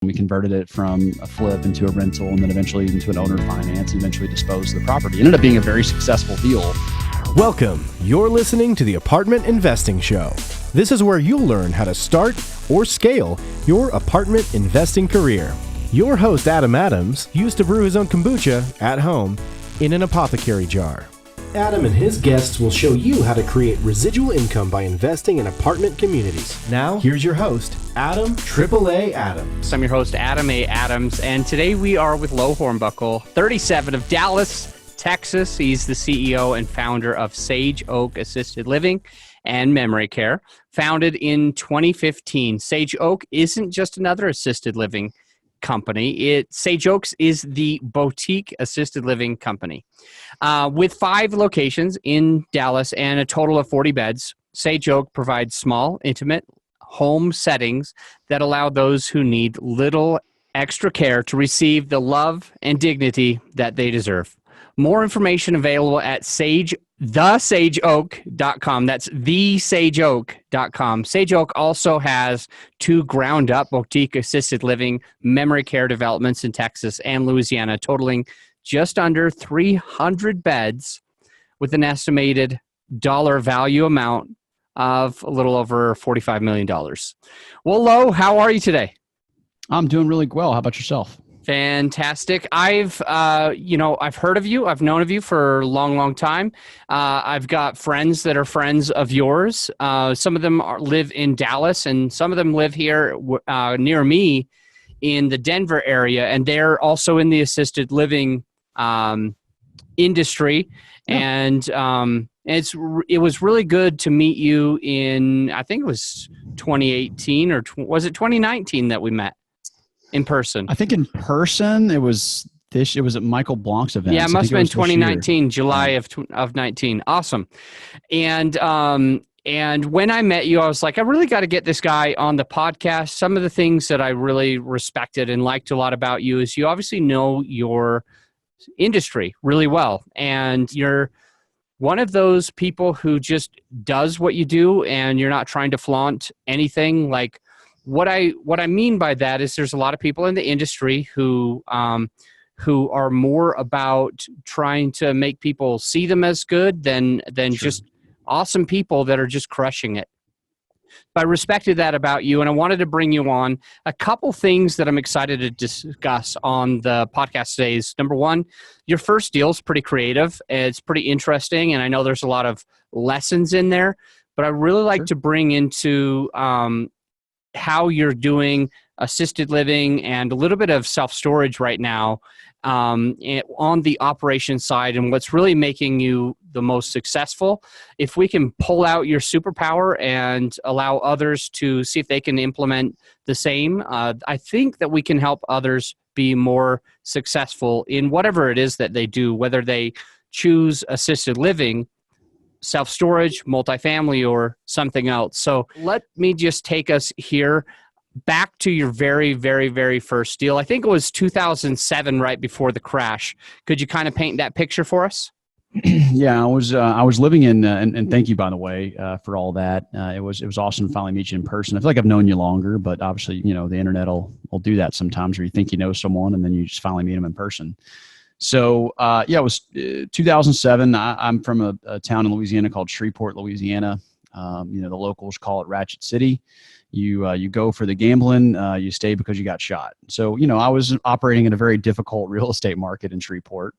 We converted it from a flip into a rental and then eventually into an owner finance and eventually disposed of the property. It ended up being a very successful deal. Welcome. You're listening to the Apartment Investing Show. This is where you'll learn how to start or scale your apartment investing career. Your host, Adam Adams, used to brew his own kombucha at home in an apothecary jar. Adam and his guests will show you how to create residual income by investing in apartment communities. Now, here's your host, Adam AAA Adams. I'm your host, Adam A. Adams, and today we are with Lo Hornbuckle, 37 of Dallas, Texas. He's the CEO and founder of Sage Oak Assisted Living and Memory Care, founded in 2015. Sage Oak isn't just another assisted living company. Sage Oaks is the boutique assisted living company. With 5 locations in Dallas and a total of 40 beds, Sage Oak provides small, intimate home settings that allow those who need little extra care to receive the love and dignity that they deserve. More information available at thesageoak.com. That's thesageoak.com. Sage Oak also has 2 ground-up boutique assisted living memory care developments in Texas and Louisiana, totaling just under 300 beds with an estimated dollar value amount of a little over $45 million. Well, Lo, how are you today? I'm doing really well. How about yourself? Fantastic. I've heard of you. I've known of you for a long, long time. I've got friends that are friends of yours. Some of them live in Dallas, and some of them live here near me in the Denver area, and they're also in the assisted living industry. Yeah. And it was really good to meet you in, I think it was 2018 or was it 2019 that we met? In person. I think in person it was at Michael Blanc's event. Yeah, it must have been 2019, July of 19. Awesome. And when I met you, I was like, I really got to get this guy on the podcast. Some of the things that I really respected and liked a lot about you is you obviously know your industry really well. And you're one of those people who just does what you do and you're not trying to flaunt anything. Like, what I mean by that is there's a lot of people in the industry who are more about trying to make people see them as good than Sure. Just awesome people that are just crushing it. But I respected that about you, and I wanted to bring you on. A couple things that I'm excited to discuss on the podcast today is, number one, your first deal is pretty creative. It's pretty interesting, and I know there's a lot of lessons in there, but I really like to bring into how you're doing assisted living and a little bit of self-storage right now on the operations side and what's really making you the most successful. If we can pull out your superpower and allow others to see if they can implement the same, I think that we can help others be more successful in whatever it is that they do, whether they choose assisted living, self-storage, multifamily, or something else. So let me just take us here back to your very, very, very first deal. I think it was 2007, right before the crash. Could you kind of paint that picture for us? Yeah, I was living in, and thank you, by the way, for all that. It was awesome to finally meet you in person. I feel like I've known you longer, but obviously, the internet will do that sometimes, where you think you know someone and then you just finally meet them in person. So, it was 2007. I'm from a town in Louisiana called Shreveport, Louisiana. The locals call it Ratchet City. You go for the gambling, you stay because you got shot. So, I was operating in a very difficult real estate market in Shreveport.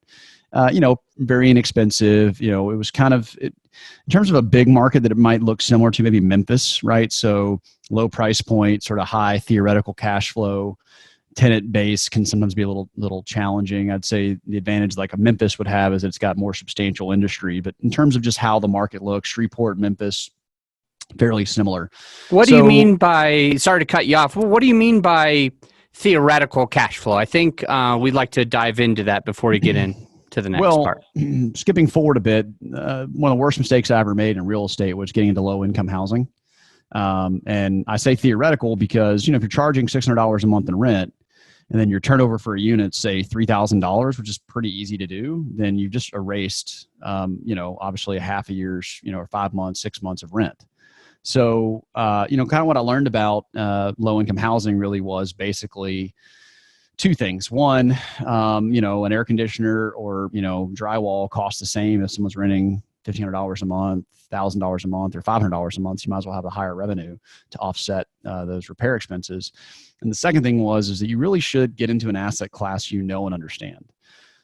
Very inexpensive. It was kind of, in terms of a big market that it might look similar to maybe Memphis, right? So low price point, sort of high theoretical cash flow. Tenant base can sometimes be a little challenging. I'd say the advantage like a Memphis would have is it's got more substantial industry. But in terms of just how the market looks, Shreveport, Memphis, fairly similar. What do you mean by, sorry to cut you off, what do you mean by theoretical cash flow? I think we'd like to dive into that before you get into the next part. Skipping forward a bit, one of the worst mistakes I ever made in real estate was getting into low-income housing. And I say theoretical because, if you're charging $600 a month in rent, and then your turnover for a unit, say $3,000, which is pretty easy to do, then you've just erased, obviously a half a year's, or 5 months, 6 months of rent. So, kind of what I learned about low income housing really was basically two things. One, an air conditioner or, drywall costs the same if someone's renting $1,500 a month, $1,000 a month, or $500 a month. You might as well have a higher revenue to offset those repair expenses. And the second thing is that you really should get into an asset class you know and understand.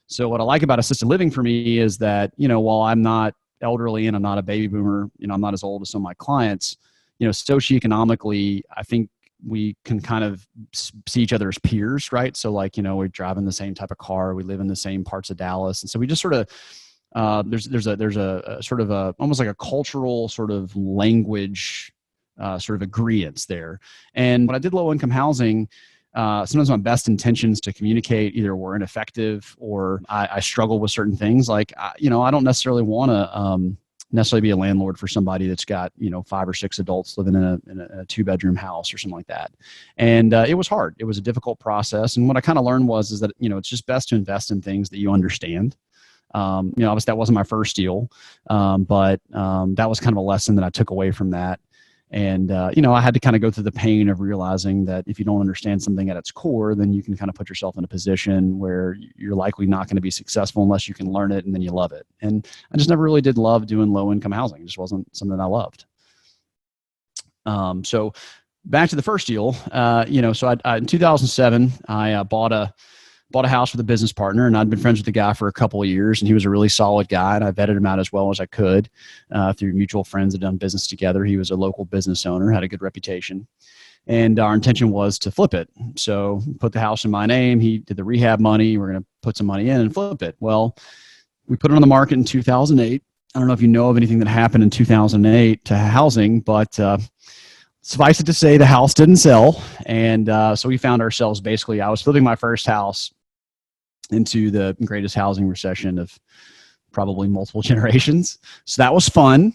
So what I like about assisted living for me is that, while I'm not elderly and I'm not a baby boomer, I'm not as old as some of my clients, socioeconomically, I think we can kind of see each other as peers, right? So we're driving the same type of car, we live in the same parts of Dallas. And so we just sort of, there's a sort of almost like a cultural sort of language, sort of agreeance there. And when I did low income housing, sometimes my best intentions to communicate either were ineffective or I struggle with certain things. I don't necessarily want to necessarily be a landlord for somebody that's got 5 or 6 adults living in a 2-bedroom house or something like that. And it was hard. It was a difficult process. And what I kind of learned is that it's just best to invest in things that you understand. Obviously that wasn't my first deal, but that was kind of a lesson that I took away from that. And, I had to kind of go through the pain of realizing that if you don't understand something at its core, then you can kind of put yourself in a position where you're likely not going to be successful unless you can learn it and then you love it. And I just never really did love doing low income housing. It just wasn't something I loved. So back to the first deal, so in 2007, I bought a house with a business partner, and I'd been friends with the guy for a couple of years, and he was a really solid guy, and I vetted him out as well as I could through mutual friends that had done business together. He was a local business owner, had a good reputation, and our intention was to flip it. So put the house in my name. He did the rehab money. We're going to put some money in and flip it. Well, we put it on the market in 2008. I don't know if you know of anything that happened in 2008 to housing, but suffice it to say, the house didn't sell. And so we found ourselves basically, I was flipping my first house into the greatest housing recession of probably multiple generations. So that was fun.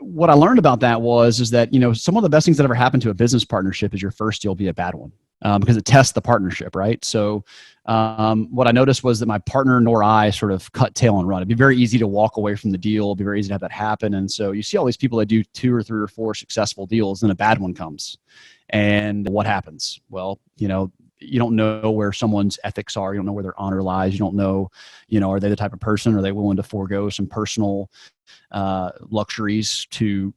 What I learned about that is that, some of the best things that ever happened to a business partnership is your first deal be a bad one because it tests the partnership, right? So what I noticed was that my partner nor I sort of cut tail and run. It'd be very easy to walk away from the deal. It'd be very easy to have that happen. And so you see all these people that do 2 or 3 or 4 successful deals, then a bad one comes. And what happens? Well, you don't know where someone's ethics are. You don't know where their honor lies. You don't know, are they the type of person? Are they willing to forego some personal luxuries to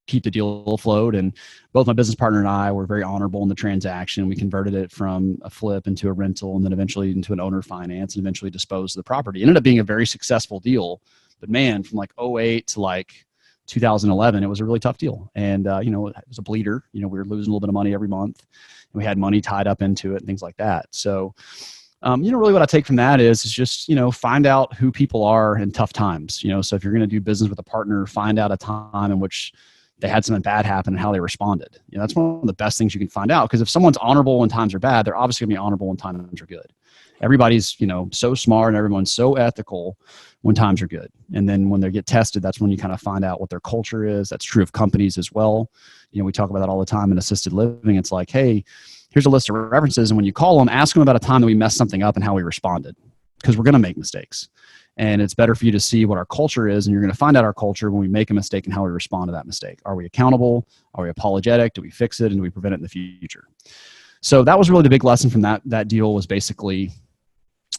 keep the deal afloat? And both my business partner and I were very honorable in the transaction. We converted it from a flip into a rental and then eventually into an owner finance and eventually disposed of the property. It ended up being a very successful deal. But man, from '08 to 2011, it was a really tough deal. And, it was a bleeder. We were losing a little bit of money every month. We had money tied up into it and things like that. So, really what I take from that is just, find out who people are in tough times. So if you're going to do business with a partner, find out a time in which they had something bad happen and how they responded. That's one of the best things you can find out, because if someone's honorable when times are bad, they're obviously going to be honorable when times are good. Everybody's, so smart and everyone's so ethical when times are good. And then when they get tested, that's when you kind of find out what their culture is. That's true of companies as well. We talk about that all the time in assisted living. It's like, hey, here's a list of references. And when you call them, ask them about a time that we messed something up and how we responded, because we're going to make mistakes. And it's better for you to see what our culture is. And you're going to find out our culture when we make a mistake and how we respond to that mistake. Are we accountable? Are we apologetic? Do we fix it? And do we prevent it in the future? So that was really the big lesson from that deal, was basically,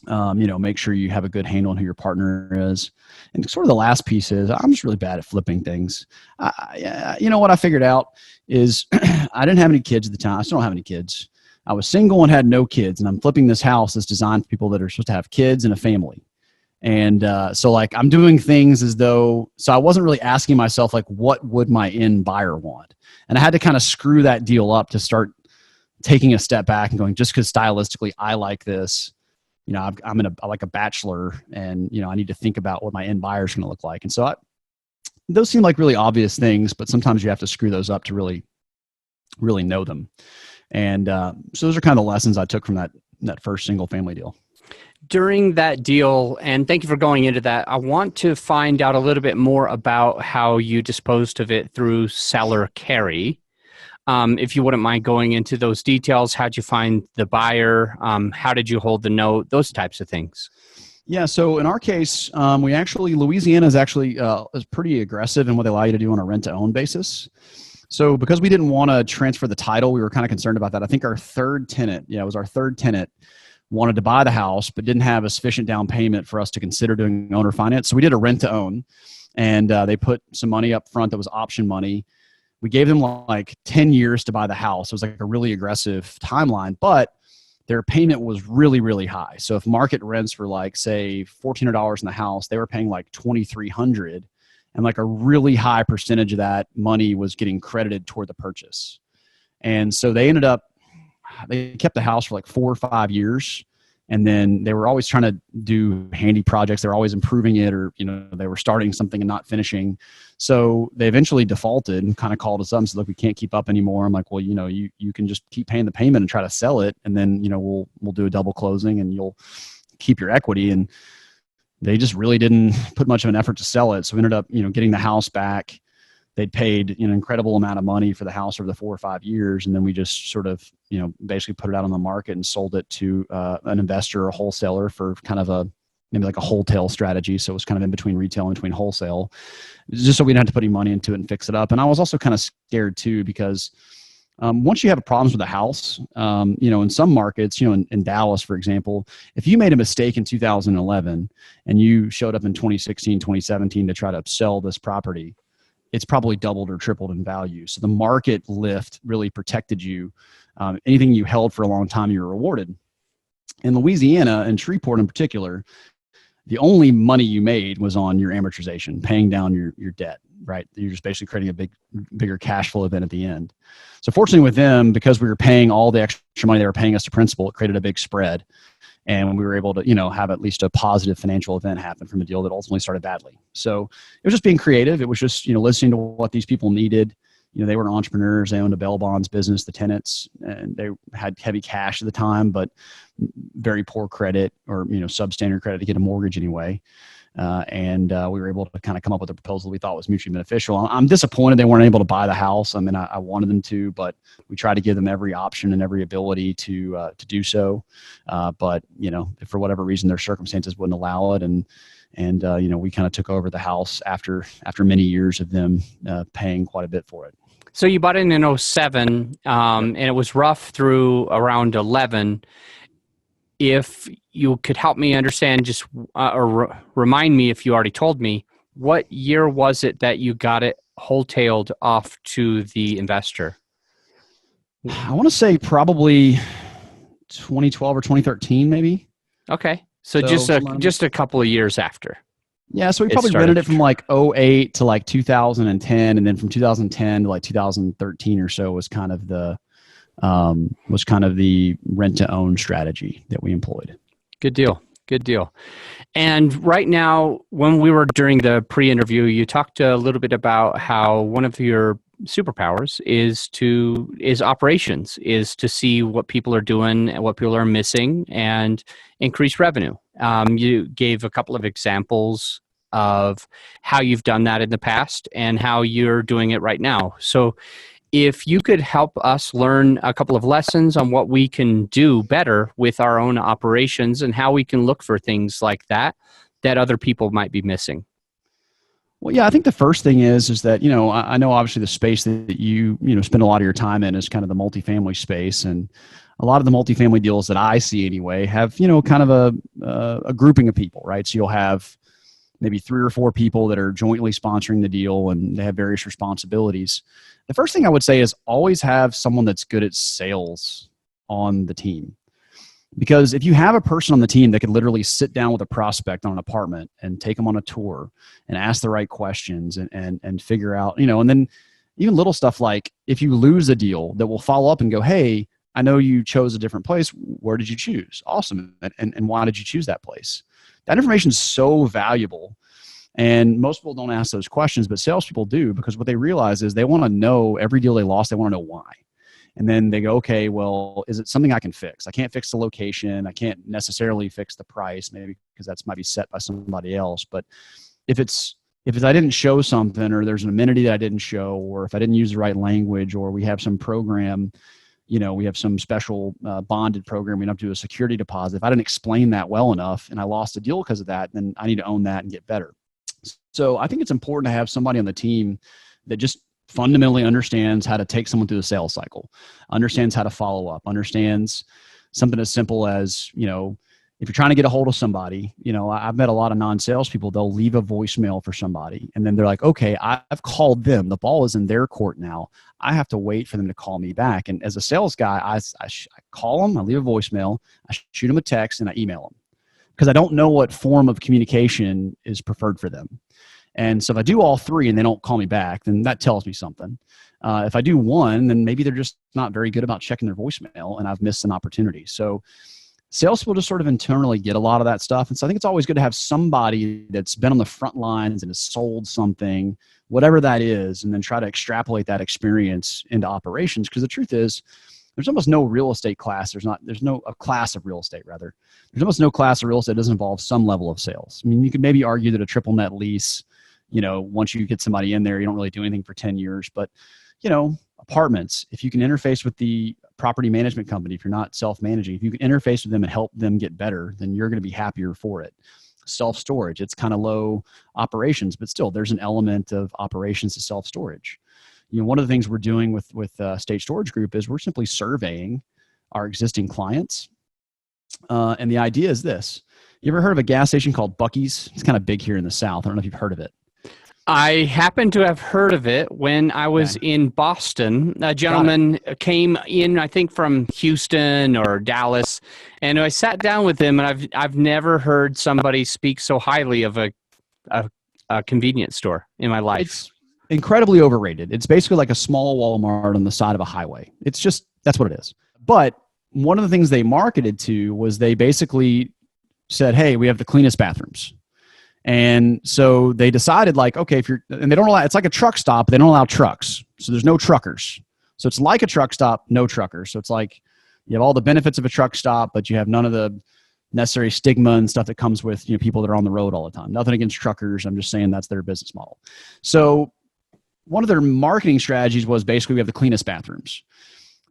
make sure you have a good handle on who your partner is. And sort of the last piece is, I'm just really bad at flipping things. What I figured out is I didn't have any kids at the time. I still don't have any kids. I was single and had no kids, and I'm flipping this house that's designed for people that are supposed to have kids and a family. And so I'm doing things as though, so I wasn't really asking myself, what would my end buyer want? And I had to kind of screw that deal up to start taking a step back and going, just because stylistically I like this, I like a bachelor, and, I need to think about what my end buyer is going to look like. And so those seem like really obvious things, but sometimes you have to screw those up to really, really know them. And so those are kind of the lessons I took from that first single family deal. During that deal, and thank you for going into that, I want to find out a little bit more about how you disposed of it through seller carry. If you wouldn't mind going into those details, how'd you find the buyer? How did you hold the note? Those types of things. Yeah. So in our case, we actually, Louisiana is pretty aggressive in what they allow you to do on a rent to own basis. So because we didn't want to transfer the title, we were kind of concerned about that. I think our third tenant, it was our third tenant, wanted to buy the house, but didn't have a sufficient down payment for us to consider doing owner finance. So we did a rent to own, and they put some money up front that was option money. We gave them like 10 years to buy the house. It was like a really aggressive timeline, but their payment was really, really high. So if market rents were like, say, $1,400 in the house, they were paying like $2,300, and like a really high percentage of that money was getting credited toward the purchase. And so they kept the house for like 4 or 5 years. And then they were always trying to do handy projects. They were always improving it, or, they were starting something and not finishing. So they eventually defaulted and kind of called us up and said, look, we can't keep up anymore. I'm like, well, you can just keep paying the payment and try to sell it. And then, we'll do a double closing and you'll keep your equity. And they just really didn't put much of an effort to sell it. So we ended up, getting the house back. They'd paid an incredible amount of money for the house over the 4 or 5 years. And then we just sort of, basically put it out on the market and sold it to an investor or a wholesaler for kind of maybe like a wholesale strategy. So it was kind of in between retail and between wholesale, just so we didn't have to put any money into it and fix it up. And I was also kind of scared too, because once you have problems with the house, in some markets, in Dallas, for example, if you made a mistake in 2011 and you showed up in 2016, 2017 to try to sell this property, it's probably doubled or tripled in value. So the market lift really protected you. Anything you held for a long time, you were rewarded. In Louisiana and Shreveport in particular, the only money you made was on your amortization, paying down your debt, right? You're just basically creating a bigger cash flow event at the end. So fortunately with them, because we were paying all the extra money they were paying us to principal, it created a big spread. And we were able to, have at least a positive financial event happen from a deal that ultimately started badly. So it was just being creative. It was just, listening to what these people needed. They were entrepreneurs. They owned a bail bonds business, the tenants, and they had heavy cash at the time, but very poor credit or, substandard credit to get a mortgage anyway. And we were able to kind of come up with a proposal we thought was mutually beneficial. I'm disappointed they weren't able to buy the house. I mean, I wanted them to, but we tried to give them every option and every ability to do so. But if for whatever reason their circumstances wouldn't allow it, and we kind of took over the house after many years of them paying quite a bit for it. So you bought it in 2007, and it was rough through around 11. If you could help me understand, just or remind me if you already told me, what year was it that you got it wholetailed off to the investor? I want to say probably 2012 or 2013, maybe. Okay, so just a couple of years after. Yeah, so we probably rented it from like 2008 to like 2010, and then from 2010 to like 2013 or so was kind of the rent to own strategy that we employed. Good deal. And right now, when we were during the pre-interview, you talked a little bit about how one of your superpowers is operations, is to see what people are doing and what people are missing and increase revenue. You gave a couple of examples of how you've done that in the past and how you're doing it right now. So if you could help us learn a couple of lessons on what we can do better with our own operations and how we can look for things like that other people might be missing. Well, yeah, I think the first thing is that, I know obviously the space that you spend a lot of your time in is kind of the multifamily space. And a lot of the multifamily deals that I see anyway have, kind of a grouping of people, right? So you'll have maybe 3 or 4 people that are jointly sponsoring the deal and they have various responsibilities. The first thing I would say is always have someone that's good at sales on the team. Because if you have a person on the team that could literally sit down with a prospect on an apartment and take them on a tour and ask the right questions and figure out, and then even little stuff like if you lose a deal that will follow up and go, hey, I know you chose a different place. Where did you choose? Awesome. And why did you choose that place? That information is so valuable. And most people don't ask those questions, but salespeople do, because what they realize is they want to know every deal they lost. They want to know why. And then they go, okay, well, is it something I can fix? I can't fix the location. I can't necessarily fix the price, maybe because that's might be set by somebody else. But if I didn't show something, or there's an amenity that I didn't show, or if I didn't use the right language, or we have some program we have some special bonded program. We don't have to do a security deposit. If I didn't explain that well enough and I lost a deal because of that, then I need to own that and get better. So I think it's important to have somebody on the team that just fundamentally understands how to take someone through the sales cycle, understands how to follow up, understands something as simple as, if you're trying to get a hold of somebody, I've met a lot of non-sales people. They'll leave a voicemail for somebody and then they're like, okay, I've called them. The ball is in their court now. I have to wait for them to call me back. And as a sales guy, I call them, I leave a voicemail, I shoot them a text, and I email them because I don't know what form of communication is preferred for them. And so if I do all three and they don't call me back, then that tells me something. If I do one, then maybe they're just not very good about checking their voicemail and I've missed an opportunity. So sales people just sort of internally get a lot of that stuff. And so I think it's always good to have somebody that's been on the front lines and has sold something, whatever that is, and then try to extrapolate that experience into operations. Because the truth is, there's almost no real estate class. There's no a class of real estate, rather. There's almost no class of real estate that doesn't involve some level of sales. I mean, you could maybe argue that a triple net lease, once you get somebody in there, you don't really do anything for 10 years. But, apartments, if you can interface with the property management company, if you're not self-managing, if you can interface with them and help them get better, then you're going to be happier for it. Self-storage, it's kind of low operations, but still there's an element of operations to self-storage. One of the things we're doing with State Storage Group is we're simply surveying our existing clients. And the idea is this. You ever heard of a gas station called Buc-ee's? It's kind of big here in the South. I don't know if you've heard of it. I happen to have heard of it when I was in Boston. A gentleman came in, I think, from Houston or Dallas, and I sat down with him, and I've never heard somebody speak so highly of a convenience store in my life. It's incredibly overrated. It's basically like a small Walmart on the side of a highway. That's what it is. But one of the things they marketed to was they basically said, hey, we have the cleanest bathrooms. And so they decided okay, and they don't allow, it's like a truck stop, but they don't allow trucks. So there's no truckers. So it's like a truck stop, no truckers. So it's like you have all the benefits of a truck stop, but you have none of the necessary stigma and stuff that comes with, people that are on the road all the time. Nothing against truckers. I'm just saying that's their business model. So one of their marketing strategies was basically we have the cleanest bathrooms.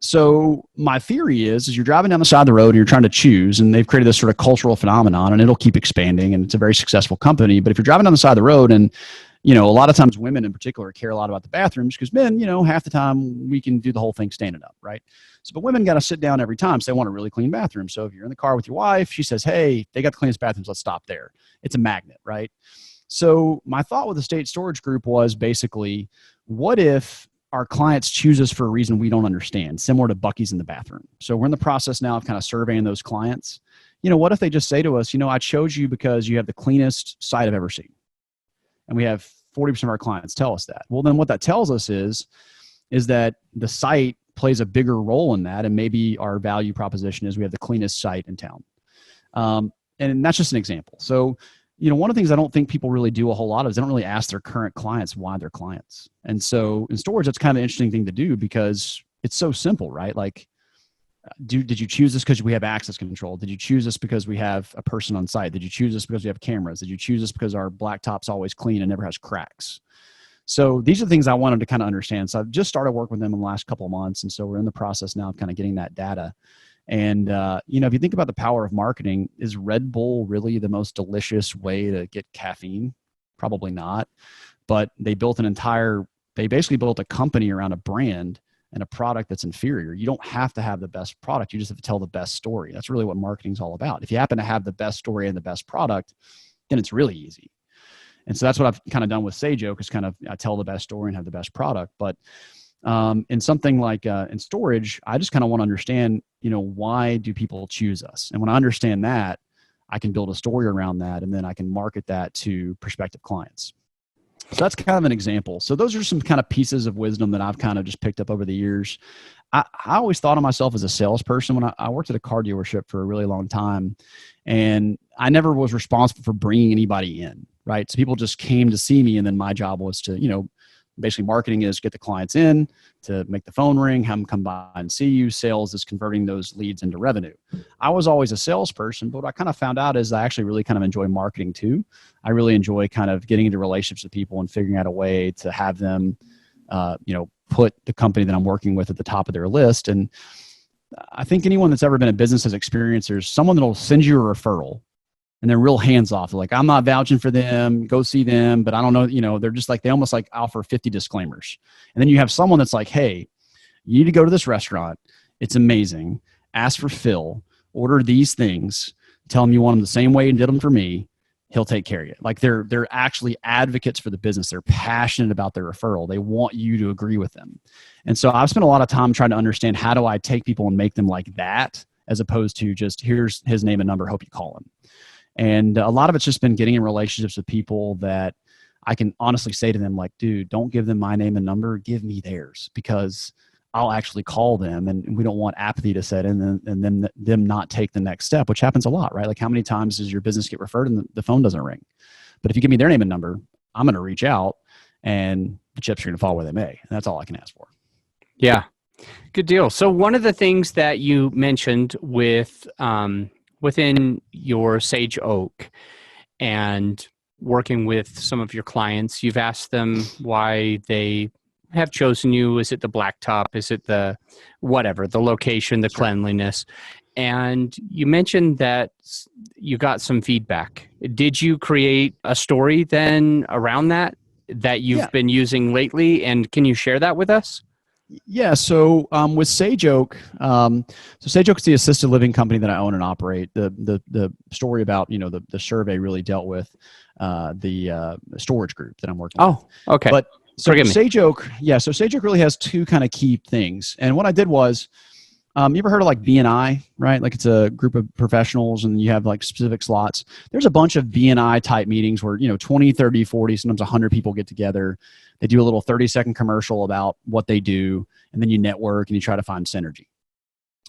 So my theory is you're driving down the side of the road and you're trying to choose, and they've created this sort of cultural phenomenon, and it'll keep expanding, and it's a very successful company. But if you're driving down the side of the road, and a lot of times women in particular care a lot about the bathrooms because men, half the time we can do the whole thing standing up, right? So, but women got to sit down every time, so they want a really clean bathroom. So if you're in the car with your wife, she says, hey, they got the cleanest bathrooms, let's stop there. It's a magnet, right? So my thought with the State Storage Group was basically, what if our clients choose us for a reason we don't understand, similar to Buc-ee's in the bathroom? So we're in the process now of kind of surveying those clients. What if they just say to us, I chose you because you have the cleanest site I've ever seen. And we have 40% of our clients tell us that. Well, then what that tells us is that the site plays a bigger role in that. And maybe our value proposition is we have the cleanest site in town. And that's just an example. So, one of the things I don't think people really do a whole lot of is they don't really ask their current clients why they're clients. And so in storage, that's kind of an interesting thing to do because it's so simple, right? Like, did you choose this because we have access control? Did you choose this because we have a person on site? Did you choose this because we have cameras? Did you choose this because our blacktop's always clean and never has cracks? So these are the things I wanted to kind of understand. So I've just started working with them in the last couple of months. And so we're in the process now of kind of getting that data. And, if you think about the power of marketing, is Red Bull really the most delicious way to get caffeine? Probably not. But they basically built a company around a brand and a product that's inferior. You don't have to have the best product. You just have to tell the best story. That's really what marketing is all about. If you happen to have the best story and the best product, then it's really easy. And so that's what I've kind of done with Sajoke is kind of I tell the best story and have the best product. But in something like in storage, I just kind of want to understand, why do people choose us? And when I understand that, I can build a story around that, and then I can market that to prospective clients. So that's kind of an example. So those are some kind of pieces of wisdom that I've kind of just picked up over the years. I always thought of myself as a salesperson. When I worked at a car dealership for a really long time, and I never was responsible for bringing anybody in, right? So people just came to see me, and then my job was to, basically marketing is get the clients in, to make the phone ring, have them come by and see you. Sales is converting those leads into revenue. I was always a salesperson, but what I kind of found out is I actually really kind of enjoy marketing too. I really enjoy kind of getting into relationships with people and figuring out a way to have them, put the company that I'm working with at the top of their list. And I think anyone that's ever been in business has experienced, there's someone that'll send you a referral and they're real hands off. They're like, I'm not vouching for them, go see them, but I don't know, they're just like, they almost like offer 50 disclaimers. And then you have someone that's like, hey, you need to go to this restaurant. It's amazing. Ask for Phil, order these things, tell him you want them the same way you did them for me. He'll take care of you. Like they're actually advocates for the business. They're passionate about their referral. They want you to agree with them. And so I've spent a lot of time trying to understand, how do I take people and make them like that, as opposed to just, here's his name and number, hope you call him. And a lot of it's just been getting in relationships with people that I can honestly say to them, like, dude, don't give them my name and number, give me theirs, because I'll actually call them, and we don't want apathy to set in and then them not take the next step, which happens a lot, right? Like, how many times does your business get referred and the phone doesn't ring? But if you give me their name and number, I'm going to reach out and the chips are going to fall where they may. And that's all I can ask for. Yeah. Good deal. So one of the things that you mentioned with, within your Sage Oak and working with some of your clients, you've asked them why they have chosen you. Is it the blacktop? Is it the whatever, the location, the cleanliness? And you mentioned that you got some feedback. Did you create a story then around that you've been using lately? And can you share that with us? Yeah. So with Sage Oak, so Sage Oak is the assisted living company that I own and operate. The story about, the survey really dealt with the storage group that I'm working with. Oh, okay. But so Forgive me. Sage Oak really has two kind of key things. And what I did was, you ever heard of like BNI, right? Like it's a group of professionals and you have like specific slots. There's a bunch of BNI type meetings where, 20, 30, 40, sometimes 100 people get together. They do a little 30-second commercial about what they do, and then you network and you try to find synergy.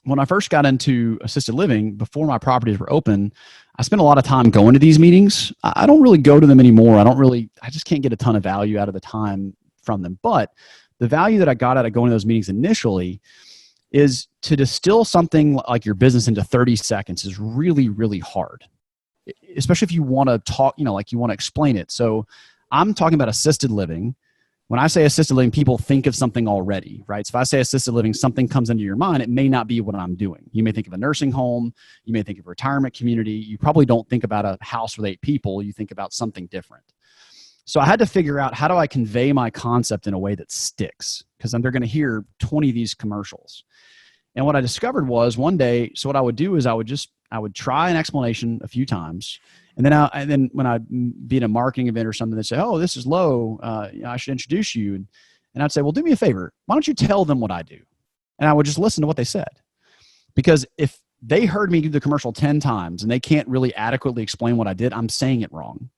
When I first got into assisted living, before my properties were open, I spent a lot of time going to these meetings. I don't really go to them anymore. I just can't get a ton of value out of the time from them. But the value that I got out of going to those meetings initially is to distill something like your business into 30 seconds is really, really hard, especially if you want to talk, like you want to explain it. So I'm talking about assisted living. When I say assisted living, people think of something already, right? So if I say assisted living, something comes into your mind. It may not be what I'm doing. You may think of a nursing home. You may think of a retirement community. You probably don't think about a house with 8 people. You think about something different. So I had to figure out, how do I convey my concept in a way that sticks? Because they're going to hear 20 of these commercials. And what I discovered was one day, so what I would do is I would try an explanation a few times. And then when I'd be at a marketing event or something, they'd say, oh, this is Lo. I should introduce you. And I'd say, well, do me a favor. Why don't you tell them what I do? And I would just listen to what they said. Because if they heard me do the commercial 10 times and they can't really adequately explain what I did, I'm saying it wrong.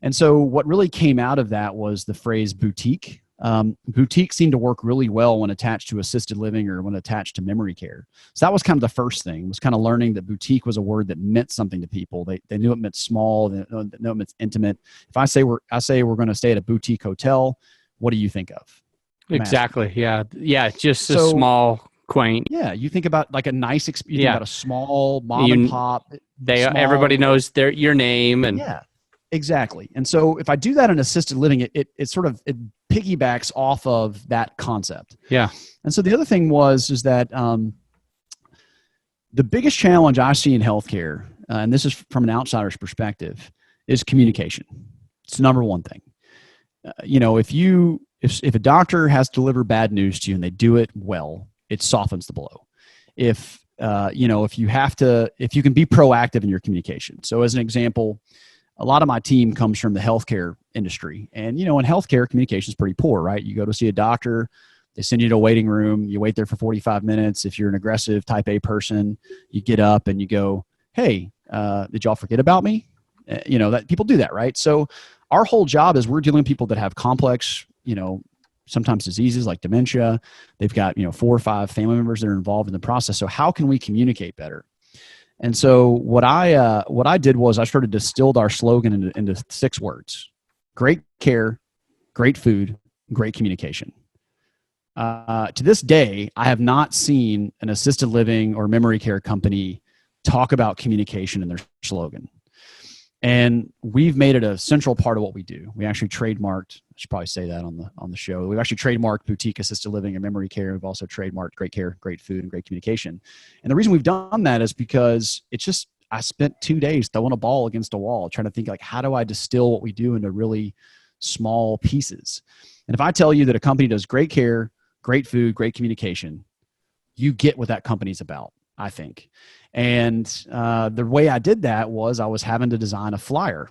And so what really came out of that was the phrase boutique. Boutique seemed to work really well when attached to assisted living or when attached to memory care. So that was kind of the first thing, was kind of learning that boutique was a word that meant something to people. They knew it meant small, they knew it meant intimate. If I say we're going to stay at a boutique hotel, what do you think of? Exactly. Yeah. Yeah. Just a small, quaint. Yeah. You think about like a nice, you think about a small mom and pop. Everybody knows your name. And yeah, exactly. And so if I do that in assisted living, it piggybacks off of that concept. Yeah. And so the other thing is that the biggest challenge I see in healthcare, and this is from an outsider's perspective, is communication. It's the number one thing. If a doctor has to deliver bad news to you and they do it well, it softens the blow. If you can be proactive in your communication. So as an example, a lot of my team comes from the healthcare industry. And, in healthcare, communication is pretty poor, right? You go to see a doctor, they send you to a waiting room, you wait there for 45 minutes. If you're an aggressive type A person, you get up and you go, hey, did y'all forget about me? That people do that, right? So our whole job is we're dealing with people that have complex, sometimes diseases like dementia. They've got, 4 or 5 family members that are involved in the process. So how can we communicate better? And so what I did was I started distilled our slogan into 6 words: great care, great food, great communication. To this day, I have not seen an assisted living or memory care company talk about communication in their slogan. And we've made it a central part of what we do. We actually trademarked, I should probably say that on the show. We've actually trademarked boutique assisted living and memory care. We've also trademarked great care, great food, and great communication. And the reason we've done that is because it's just, I spent 2 days throwing a ball against a wall, trying to think like, how do I distill what we do into really small pieces? And if I tell you that a company does great care, great food, great communication, you get what that company's about, I think. And the way I did that was I was having to design a flyer.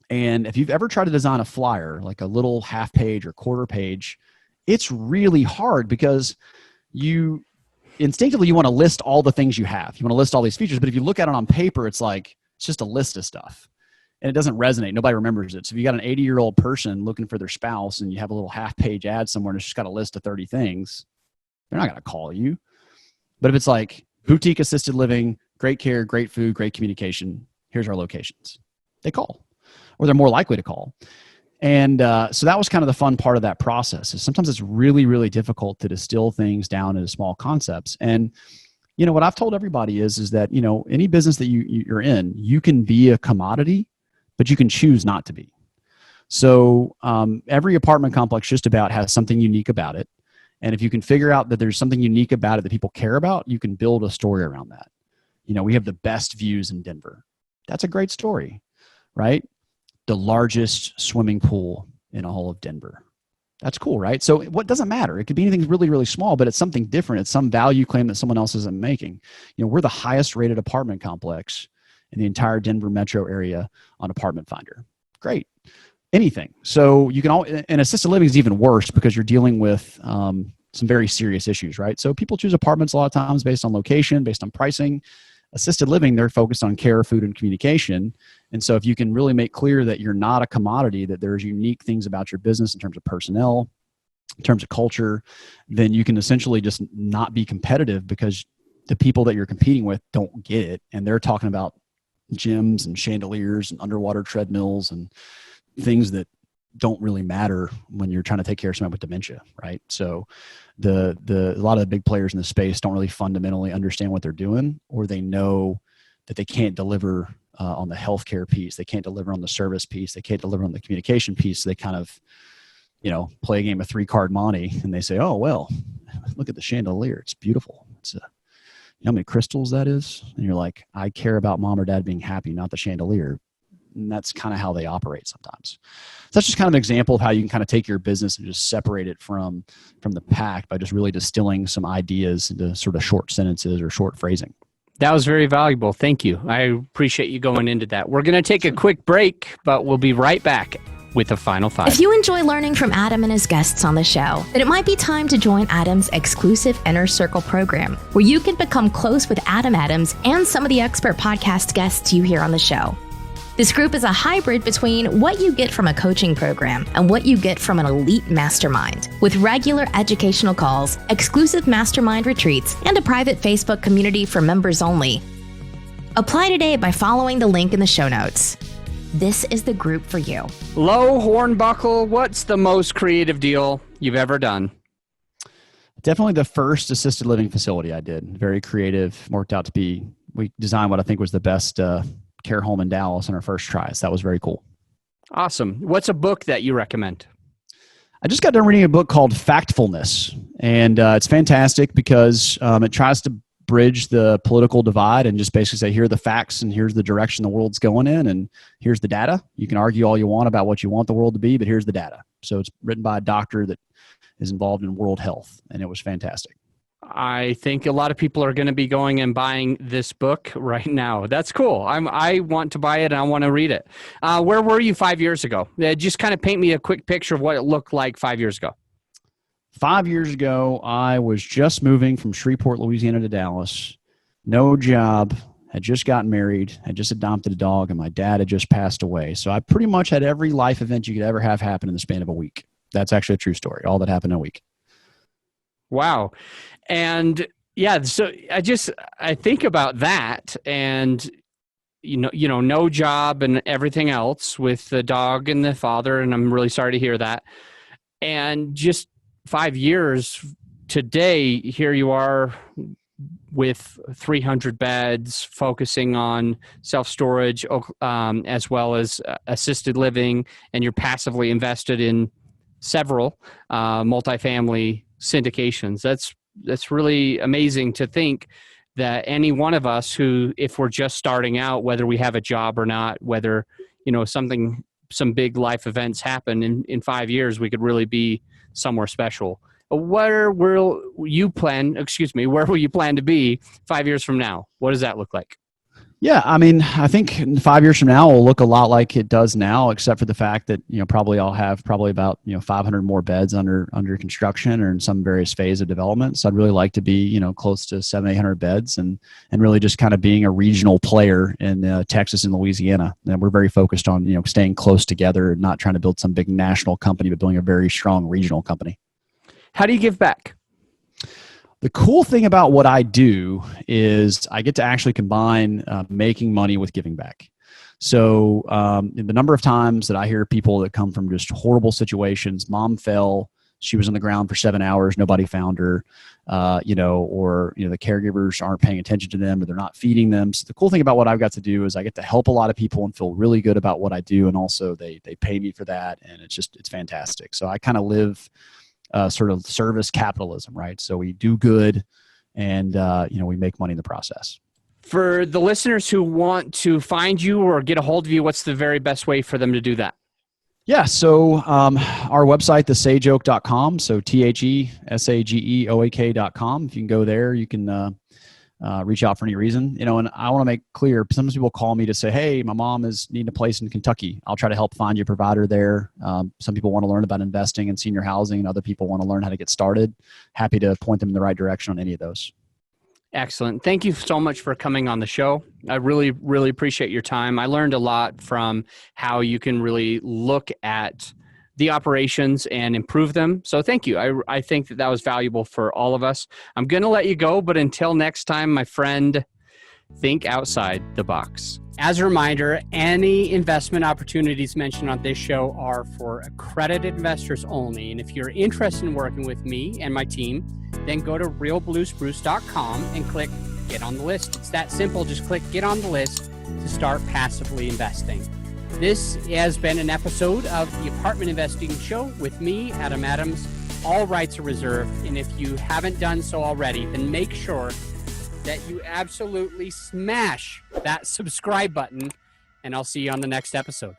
And if you've ever tried to design a flyer, like a little half page or quarter page, it's really hard because you instinctively, you want to list all the things you have. You want to list all these features. But if you look at it on paper, it's like, it's just a list of stuff. And it doesn't resonate. Nobody remembers it. So if you got an 80-year-old person looking for their spouse and you have a little half page ad somewhere and it's just got a list of 30 things, they're not going to call you. But if it's like, boutique assisted living, great care, great food, great communication, here's our locations, they call, or they're more likely to call. And so that was kind of the fun part of that process. Is sometimes it's really, really difficult to distill things down into small concepts. And what I've told everybody is that any business that you're in, you can be a commodity, but you can choose not to be. So every apartment complex just about has something unique about it. And if you can figure out that there's something unique about it that people care about, you can build a story around that. We have the best views in Denver. That's a great story, right? The largest swimming pool in all of Denver. That's cool, right? So what doesn't matter? It could be anything really, really small, but it's something different. It's some value claim that someone else isn't making. We're the highest rated apartment complex in the entire Denver metro area on Apartment Finder. Great. Anything. So you can and assisted living is even worse because you're dealing with some very serious issues, right? So people choose apartments a lot of times based on location, based on pricing. Assisted living, they're focused on care, food, and communication. And so if you can really make clear that you're not a commodity, that there's unique things about your business in terms of personnel, in terms of culture, then you can essentially just not be competitive because the people that you're competing with don't get it. And they're talking about gyms and chandeliers and underwater treadmills and things that don't really matter when you're trying to take care of someone with dementia, right? So a lot of the big players in the space don't really fundamentally understand what they're doing, or they know that they can't deliver on the healthcare piece. They can't deliver on the service piece. They can't deliver on the communication piece. So they kind of, play a game of 3-card Monte and they say, oh, well, look at the chandelier. It's beautiful. It's you know how many crystals that is? And you're like, I care about mom or dad being happy, not the chandelier. And that's kind of how they operate sometimes. So that's just kind of an example of how you can kind of take your business and just separate it from the pack by just really distilling some ideas into sort of short sentences or short phrasing. That was very valuable. Thank you. I appreciate you going into that. We're going to take a quick break, but we'll be right back with the final five. If you enjoy learning from Adam and his guests on the show, then it might be time to join Adam's exclusive Inner Circle program, where you can become close with Adam Adams and some of the expert podcast guests you hear on the show. This group is a hybrid between what you get from a coaching program and what you get from an elite mastermind, with regular educational calls, exclusive mastermind retreats, and a private Facebook community for members only. Apply today by following the link in the show notes. This is the group for you. Low Hornbuckle, what's the most creative deal you've ever done? Definitely the first assisted living facility I did. Very creative. Worked out to be, we designed what I think was the best care home in Dallas in our first try. So that was very cool. Awesome. What's a book that you recommend? I just got done reading a book called Factfulness. And it's fantastic because it tries to bridge the political divide and just basically say, here are the facts and here's the direction the world's going in and here's the data. You can argue all you want about what you want the world to be, but here's the data. So it's written by a doctor that is involved in world health, and it was fantastic. I think a lot of people are going to be going and buying this book right now. That's cool. I want to buy it and I want to read it. Where were you 5 years ago? Just kind of paint me a quick picture of what it looked like 5 years ago. 5 years ago, I was just moving from Shreveport, Louisiana to Dallas. No job, had just gotten married, had just adopted a dog, and my dad had just passed away. So I pretty much had every life event you could ever have happen in the span of a week. That's actually a true story. All that happened in a week. Wow. And yeah, so I think about that and, no job and everything else with the dog and the father. And I'm really sorry to hear that. And just 5 years today, here you are with 300 beds, focusing on self-storage as well as assisted living, and you're passively invested in several multifamily syndications. That's really amazing to think that any one of us who, if we're just starting out, whether we have a job or not, whether, some big life events happen in 5 years, we could really be somewhere special. Where will you plan to be 5 years from now? What does that look like? Yeah, I mean, I think 5 years from now will look a lot like it does now, except for the fact that probably I'll have about 500 more beds under construction or in some various phase of development. So I'd really like to be close to 700-800 beds and really just kind of being a regional player in Texas and Louisiana. And we're very focused on staying close together and not trying to build some big national company, but building a very strong regional company. How do you give back? The cool thing about what I do is I get to actually combine making money with giving back. So the number of times that I hear people that come from just horrible situations, mom fell, she was on the ground for 7 hours, nobody found her, or the caregivers aren't paying attention to them or they're not feeding them. So the cool thing about what I've got to do is I get to help a lot of people and feel really good about what I do. And also they pay me for that. And it's fantastic. So I kind of live sort of service capitalism, right? So we do good and, we make money in the process. For the listeners who want to find you or get a hold of you, what's the very best way for them to do that? Yeah. So our website, thesageoak.com. So THESAGEOAK.com. If you can go there, you can reach out for any reason, and I want to make clear, sometimes people call me to say, hey, my mom is needing a place in Kentucky. I'll try to help find you a provider there. Some people want to learn about investing in senior housing and other people want to learn how to get started. Happy to point them in the right direction on any of those. Excellent. Thank you so much for coming on the show. I really, really appreciate your time. I learned a lot from how you can really look at the operations and improve them. So thank you. I think that was valuable for all of us. I'm going to let you go, but until next time, my friend, think outside the box. As a reminder, any investment opportunities mentioned on this show are for accredited investors only. And if you're interested in working with me and my team, then go to realbluespruce.com and click Get on the List. It's that simple. Just click Get on the List to start passively investing. This has been an episode of the Apartment Investing Show with me, Adam Adams. All rights are reserved. And if you haven't done so already, then make sure that you absolutely smash that subscribe button. And I'll see you on the next episode.